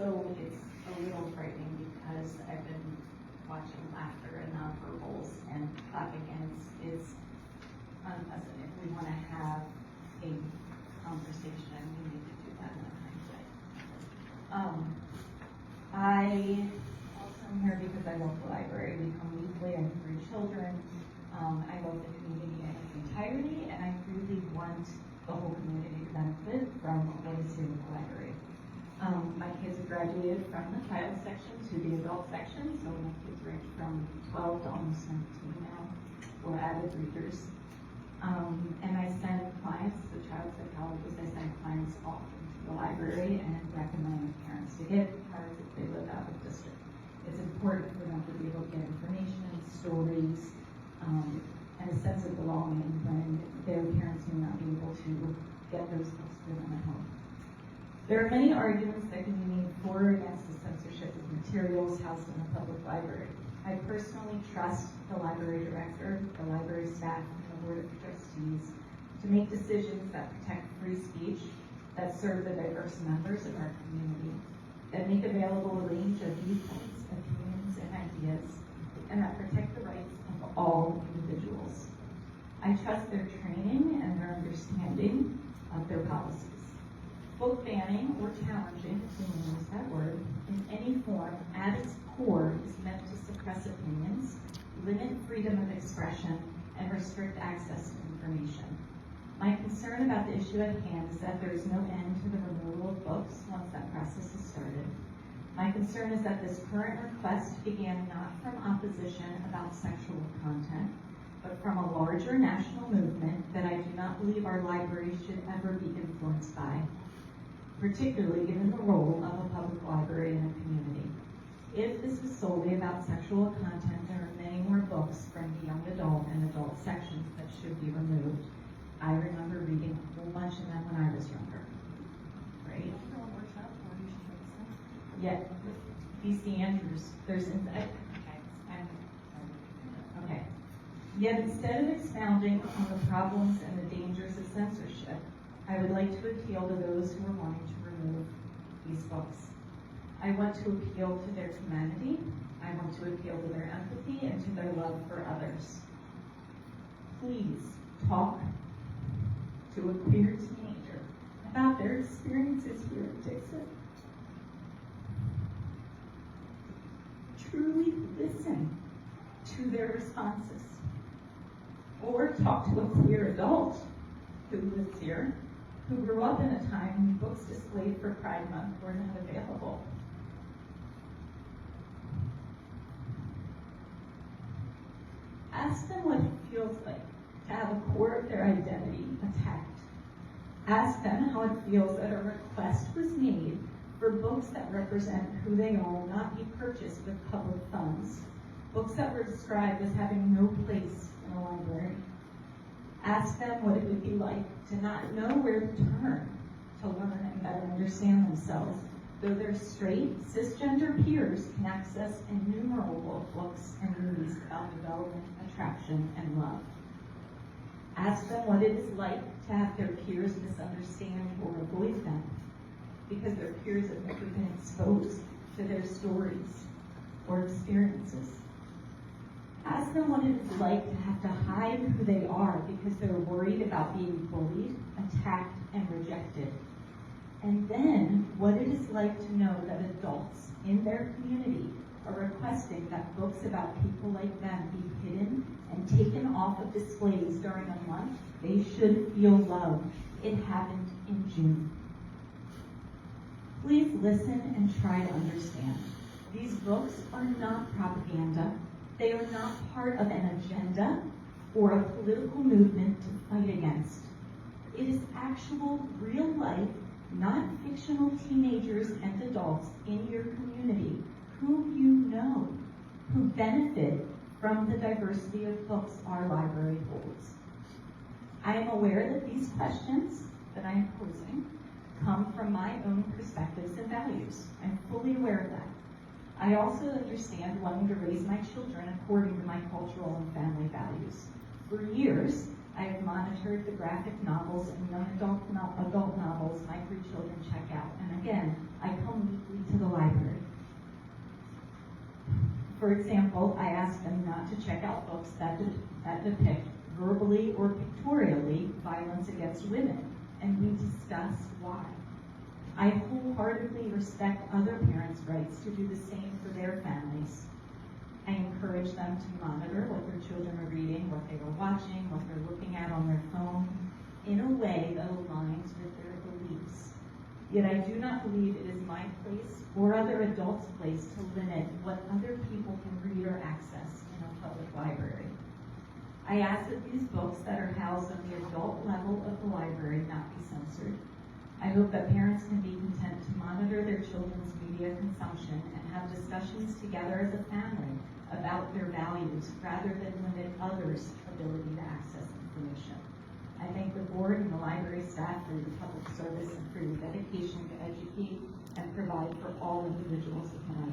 also, it's a little frightening because I've been watching laughter and nonverbals, and clapping hands is unpleasant. If we want to have a conversation, we need to do that in a kind way. I also am here because I love the library. We come weekly. I have 3 children. I love the community in its entirety, and I really want the whole community to benefit from what is here at the library. My kids have graduated from the child section to the adult section, so my kids range from 12 to almost 17 now. We're avid readers. And I send clients, the child psychologist, I send clients off into the library and recommend parents to get cards if they live out of district. It's important for them to be able to get information, stories, and a sense of belonging when their parents may not be able to get those books for them at home. There are many arguments that can be made for or against the censorship of materials housed in the public library. I personally trust the library director, the library staff, and the board of trustees to make decisions that protect free speech, that serve the diverse members of our community, that make available a range of viewpoints, opinions, and ideas, and that protect the rights of all individuals. I trust their training and their understanding of their policies. Book banning or challenging, if we use that word, in any form at its core is meant to suppress opinions, limit freedom of expression, and restrict access to information. My concern about the issue at hand is that there is no end to the removal of books once that process is started. My concern is that this current request began not from opposition about sexual content, but from a larger national movement that I do not believe our libraries should ever be influenced by, particularly given the role of a public library in a community. If this is solely about sexual content, there are many more books from the young adult and adult sections that should be removed. I remember reading a whole bunch of them when I was younger, right? Yeah, B.C. Andrews, okay. Yet instead of expounding on the problems and the dangers of censorship, I would like to appeal to those who are wanting to remove these books. I want to appeal to their humanity. I want to appeal to their empathy and to their love for others. Please talk to a queer teenager about their experiences here at Dixon. Truly listen to their responses. Or talk to a queer adult who lives here, who grew up in a time when books displayed for Pride Month were not available. Ask them what it feels like to have a core of their identity attacked. Ask them how it feels that a request was made for books that represent who they are not be purchased with public funds, books that were described as having no place in a library. Ask them what it would be like to not know where to turn to learn and better understand themselves, though their straight, cisgender peers can access innumerable books and movies about development, attraction, and love. Ask them what it is like to have their peers misunderstand or avoid them, because their peers have never been exposed to their stories or experiences. Ask them what it is like to have to hide who they are because they're worried about being bullied, attacked, and rejected. And then what it is like to know that adults in their community are requesting that books about people like them be hidden and taken off of displays during a month they should feel loved. It happened in June. Please listen and try to understand. These books are not propaganda. They are not part of an agenda or a political movement to fight against. It is actual, real life, not fictional teenagers and adults in your community whom you know, who benefit from the diversity of books our library holds. I am aware that these questions that I am posing come from my own perspectives and values. I'm fully aware of that. I also understand wanting to raise my children according to my cultural and family values. For years, I have monitored the graphic novels and young adult novels my 3 children check out. And again, I come weekly to the For example, I ask them not to check out books that depict verbally or pictorially violence against women, and we discuss why. I wholeheartedly respect other parents' rights to do the same for their families. I encourage them to monitor what their children are reading, what they are watching, what they're looking at on their phone, in a way that aligns with their beliefs. Yet I do not believe it is my place or other adults' place to limit what other people can read or access in a public library. I ask that these books that are housed on the adult level of the library not be censored. I hope that parents can be content to monitor their children's media consumption and have discussions together as a family about their values rather than limit others' ability to access information. I thank the board and the library staff for your public service and for your dedication to educate and provide for all individuals within our